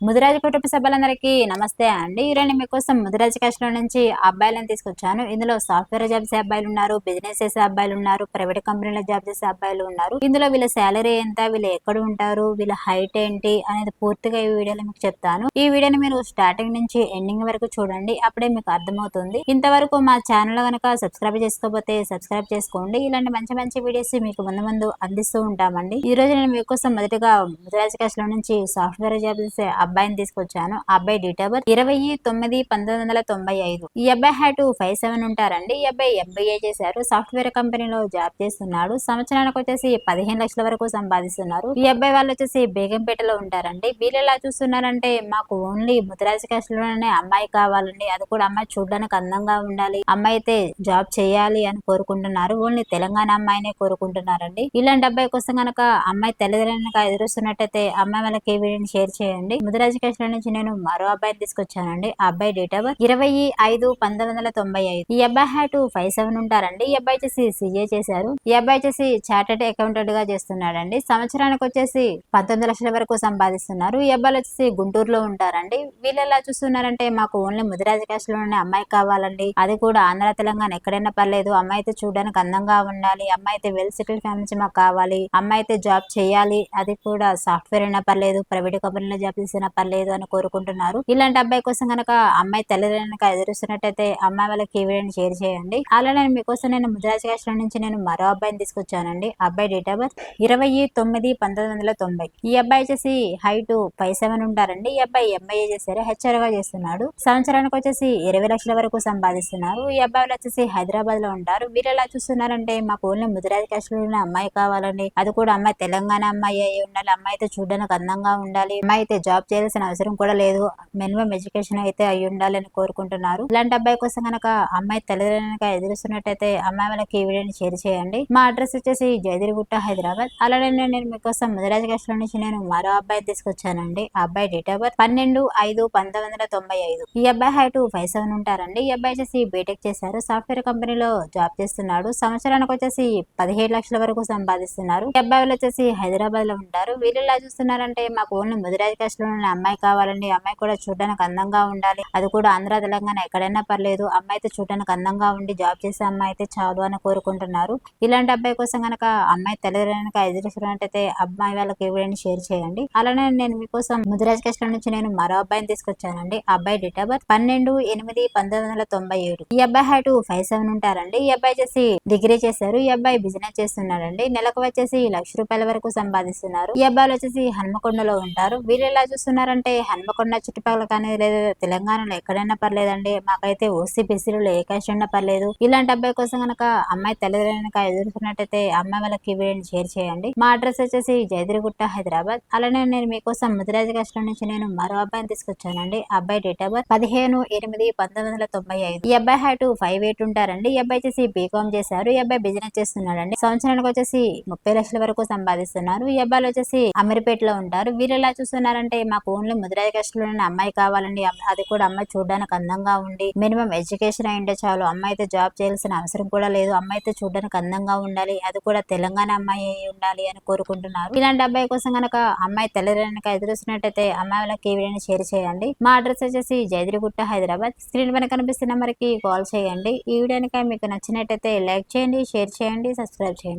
ముదిరాజు కుటుంబ సభ్యులందరికీ నమస్తే అండి. ఈరోజు మీకోసం ముదిరాజు క్యాస్ట్లో నుంచి అబ్బాయిలను తీసుకొచ్చాను. ఇందులో సాఫ్ట్వేర్ జాబ్ చేసే అబ్బాయిలు ఉన్నారు, బిజినెస్ చేసే అబ్బాయిలు ఉన్నారు, ప్రైవేట్ కంపెనీలో జాబ్ చేసే అబ్బాయిలు ఉన్నారు. ఇందులో వీళ్ళ శాలరీ ఎంత, వీళ్ళు ఎక్కడ ఉంటారు, వీళ్ళ హైట్ ఏంటి అనేది పూర్తిగా ఈ వీడియోలో మీకు చెప్తాను. ఈ వీడియోని మీరు స్టార్టింగ్ నుంచి ఎండింగ్ వరకు చూడండి, అప్పుడే మీకు అర్థమవుతుంది. ఇంతవరకు మా ఛానల్ కనుక సబ్స్క్రైబ్ చేసుకోకపోతే సబ్స్క్రైబ్ చేసుకోండి. ఇలాంటి మంచి మంచి వీడియోస్ మీకు ముందు అందిస్తూ ఉంటామండి. ఈ రోజు నేను మీకోసం మొదటిగా ముదిరాజు క్యాస్ట్లో నుంచి సాఫ్ట్వేర్ జాబ్ చేసే అబ్బాయిని తీసుకొచ్చాను. ఆ అబ్బాయి డేట్ ఆఫ్ బర్త్ 20/9/1995. ఈ అబ్బాయి హైట్ 5'7" ఉంటారండి. ఈ అబ్బాయి MBA చేశారు. సాఫ్ట్వేర్ కంపెనీలో జాబ్ చేస్తున్నాడు. సంవత్సరానికి వచ్చేసి 15 లక్షల వరకు సంపాదిస్తున్నారు. ఈ అబ్బాయి వాళ్ళు వచ్చేసి బేగంపేటలో ఉంటారండి. వీళ్ళు ఎలా చూస్తున్నారంటే మాకు ఓన్లీ ముదిరాజు క్యాస్ట్ లోనే అమ్మాయి కావాలండి, అది కూడా అమ్మాయి చూడడానికి అందంగా ఉండాలి, అమ్మాయి అయితే జాబ్ చేయాలి అని కోరుకుంటున్నారు. ఓన్లీ తెలంగాణ అమ్మాయినే కోరుకుంటున్నారండి. ఇలాంటి అబ్బాయి కోసం కనుక అమ్మాయి తల్లిదండ్రులకు ఎదురుస్తున్నట్టయితే అమ్మాయి వాళ్ళకి ఈ వీడియోని షేర్ చేయండి. ముదిరాజు క్యాస్ట్ నుంచి నేను మరో అబ్బాయిని తీసుకొచ్చానండి. ఆ అబ్బాయి డేట్ ఆఫ్ బర్త్ 25/1995. ఈ అబ్బాయి హైట్ 5'7" ఉంటారండి. ఈ అబ్బాయి వచ్చేసి CA చేశారు. ఈ అబ్బాయి వచ్చేసి చార్టెడ్ అకౌంటెంట్ గా చేస్తున్నాడండి. సంవత్సరానికి వచ్చేసి 19 లక్షల వరకు సంపాదిస్తున్నారు. ఈ అబ్బాయిలు వచ్చేసి గుంటూరులో ఉంటారండి. వీళ్ళు ఎలా చూస్తున్నారంటే మాకు ఓన్లీ ముదిరాజు క్యాస్ట్ లోనే అమ్మాయి కావాలండి, అది కూడా ఆంధ్ర తెలంగాణ ఎక్కడైనా పర్లేదు, అమ్మాయి అయితే చూడడానికి అందంగా ఉండాలి, అమ్మాయి అయితే వెల్ సెటిల్ ఫ్యామిలీ నుంచి మాకు కావాలి, అమ్మాయి అయితే జాబ్ చేయాలి, అది కూడా సాఫ్ట్వేర్ అయినా పర్లేదు, ప్రైవేట్ కంపెనీలో జాబ్ చేసినా పర్లేదు అని కోరుకుంటున్నారు. ఇలాంటి అబ్బాయి కోసం కనుక అమ్మాయి తల్లిదండ్రులకు ఎదురుస్తున్నట్టయితే అమ్మాయి వాళ్ళకి ఈ వీడియోని షేర్ చేయండి. అలానే మీకోసం నేను ముదిరాజు క్యాస్ట్ నుంచి నేను మరో అబ్బాయిని తీసుకొచ్చానండి. అబ్బాయి డేట్ ఆఫ్ బర్త్ 29/1990. ఈ అబ్బాయి వచ్చేసి హైట్ 5'7" ఉంటారండి. ఈ అబ్బాయి MBA చేశారు, HR గా చేస్తున్నాడు. సంవత్సరానికి వచ్చేసి 20 లక్షల వరకు సంపాదిస్తున్నారు. ఈ అబ్బాయిలు వచ్చేసి హైదరాబాద్ లో ఉంటారు. వీరు ఎలా చూస్తున్నారంటే మాకు ఓన్లీ ముదిరాజు క్యాస్ట్ లోనే అమ్మాయి కావాలండి, అది కూడా అమ్మాయి తెలంగాణ అమ్మాయి అయి ఉండాలి, అమ్మాయి అయితే చూడడానికి అందంగా ఉండాలి, అమ్మాయి అయితే జాబ్ చేయాల్సిన అవసరం కూడా లేదు, మినిమం ఎడ్యుకేషన్ అయితే అయి ఉండాలి అని కోరుకుంటున్నారు. ఇలాంటి అబ్బాయి కోసం కనుక అమ్మాయి తల్లిదండ్రులకు ఎదురుస్తున్నట్టయితే అమ్మాయి వాళ్ళకి ఈ వీడియోని షేర్ చేయండి. మా అడ్రస్ వచ్చేసి జయదిరిగుట్ట, హైదరాబాద్. అలానే నేను మీకోసం ముదిరాజు క్యాస్ట్ నుంచి నేను మరో అబ్బాయి తీసుకొచ్చానండి. ఆ అబ్బాయి డేట్ ఆఫ్ బర్త్ 12/5/1995. ఈ అబ్బాయి హైట్ 5'7" ఉంటారండి. ఈ అబ్బాయి వచ్చేసి బీటెక్ చేశారు. సాఫ్ట్వేర్ కంపెనీలో జాబ్ చేస్తున్నాడు. సంవత్సరానికి వచ్చేసి 17 లక్షల వరకు సంపాదిస్తున్నారు. ఈ అబ్బాయిలు వచ్చేసి హైదరాబాద్ లో ఉంటారు. వీళ్ళు ఎలా చూస్తున్నారంటే మాకు ఓన్లీ ముదిరాజు క్యాస్ట్ లోనే అమ్మాయి కావాలండి, అమ్మాయి కూడా చూడడానికి అందంగా ఉండాలి, అది కూడా ఆంధ్ర తెలంగాణ ఎక్కడైనా పర్లేదు, అమ్మాయి అయితే చూడడానికి అందంగా ఉండి జాబ్ చేసే అమ్మాయి అయితే చాలు అని కోరుకుంటున్నారు. ఇలాంటి అబ్బాయి కోసం కనుక అమ్మాయి తల్లిదండ్రులకు ఎదురుస్తున్నట్టయితే అమ్మాయి వాళ్ళకి వీడియోని షేర్ చేయండి. అలానే నేను మీకోసం ముదిరాజు క్యాస్ట్ నుంచి నేను మరో అబ్బాయిని తీసుకొచ్చానండి. ఆ అబ్బాయి డేట్ ఆఫ్ బర్త్ 12/8/1997. ఈ అబ్బాయి హైట్ 5'7" ఉంటారండి. ఈ అబ్బాయి వచ్చేసి డిగ్రీ చేశారు. ఈ అబ్బాయి బిజినెస్ చేస్తున్నాడండి. నెలకు వచ్చేసి ₹1,00,000 వరకు సంపాదిస్తున్నారు. ఈ అబ్బాయిలు వచ్చేసి హన్మకొండలో ఉంటారు. వీళ్ళు ఎలా చూస్తున్నారంటే హన్మకొండ చుట్టుపక్కల కానీ లేదా తెలంగాణలో ఎక్కడైనా పర్లేదండి, మాకైతే OC/BCలో ఏ క్యాస్ట్ అయినా పర్లేదు. ఇలాంటి అబ్బాయి కోసం కనుక అమ్మాయి తల్లిదండ్రులకు ఎదురుస్తున్నట్టయితే అమ్మాయి వాళ్ళకి వీడియోని షేర్ చేయండి. మా అడ్రస్ వచ్చేసి జయదిరిగుట్ట, హైదరాబాద్. అలానే నేను మీకోసం ముదిరాజు క్యాస్ట్ నుంచి నేను మరో అబ్బాయిని తీసుకొచ్చానండి. ఆ అబ్బాయి డేట్ ఆఫ్ బర్త్ 15/8/1995. ఈ అబ్బాయి హైట్ 5'8" ఉంటారండి. ఈ అబ్బాయి వచ్చేసి BCom చేశారు. ఈ అబ్బాయి బిజినెస్ చేస్తున్నాడండి. సంవత్సరానికి వచ్చేసి 30 లక్షల వరకు సంపాదిస్తున్నారు. ఈ అబ్బాయిలు వచ్చేసి అమీర్పేటలో ఉంటారు. వీరు ఎలా చూస్తున్నారంటే మాకు ఓన్లీ ముదిరాజు క్యాస్ట్ లోనే అమ్మాయి కావాలండి, అది కూడా అమ్మాయి చూడడానికి అందంగా ఉండి మినిమం ఎడ్యుకేషన్ అయింటే చాలు, అమ్మాయి అయితే జాబ్ చేయాల్సిన అవసరం కూడా లేదు, అమ్మాయి అయితే చూడడానికి అందంగా ఉండాలి, అది కూడా తెలంగాణ అమ్మాయి అయి ఉండాలి అని కోరుకుంటున్నారు. ఇలాంటి అబ్బాయి కోసం కనుక అమ్మాయి తల్లిదండ్రులకు ఎదురుస్తున్నట్టయితే అమ్మాయి వాళ్ళకి ఈ వీడియోని షేర్ చేయండి. మా అడ్రస్ వచ్చేసి జయదిరిగుట్ట, హైదరాబాద్. స్క్రీన్ పైన కనిపిస్తున్న నెంబర్కి కాల్ చేయండి. ఈ వీడియోని మీకు నచ్చినట్టయితే లైక్ చేయండి, షేర్ చేయండి, సబ్స్క్రైబ్ చేయండి.